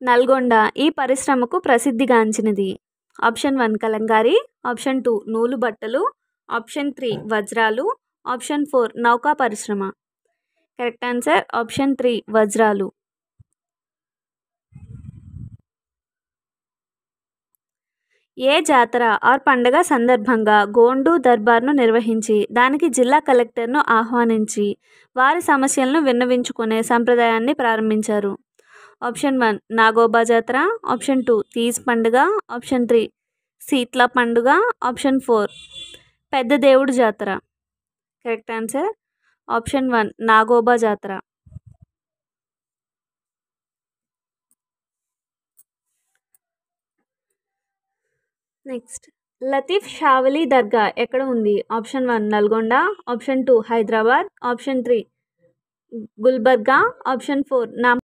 నల్గొండ ఈ పరిశ్రమకు ప్రసిద్ధిగాంచినది. Option 1 Kalamkari, option 2 నూలు బట్టలు, ఆప్షన్ 3 వజ్రాలు, ఆప్షన్ 4 నౌకా పరిశ్రమ. కరెక్ట్ ఆన్సర్ ఆప్షన్ 3 వజ్రాలు. ఏ జాతర ఆర్ పండగ సందర్భంగా గోండు దర్బార్ను నిర్వహించి దానికి జిల్లా కలెక్టర్ను ఆహ్వానించి వారి సమస్యలను విన్నవించుకునే సంప్రదాయాన్ని ప్రారంభించారు? ఆప్షన్ 1 నాగోబా జాతర, ఆప్షన్ 2 తీజ్ పండుగ, ఆప్షన్ 3 శీత్ల పండుగ, ఆప్షన్ 4 పెద్ద దేవుడు జాతర. కరెక్ట్ ఆన్సర్ ఆప్షన్ 1 నాగోబా జాతర. నెక్స్ట్ లతీఫ్ షావలి దర్గా ఎక్కడ ఉంది? Option 1 Nalgonda, option 2 Hyderabad, option 3 Gulbarga, option 4 నామ్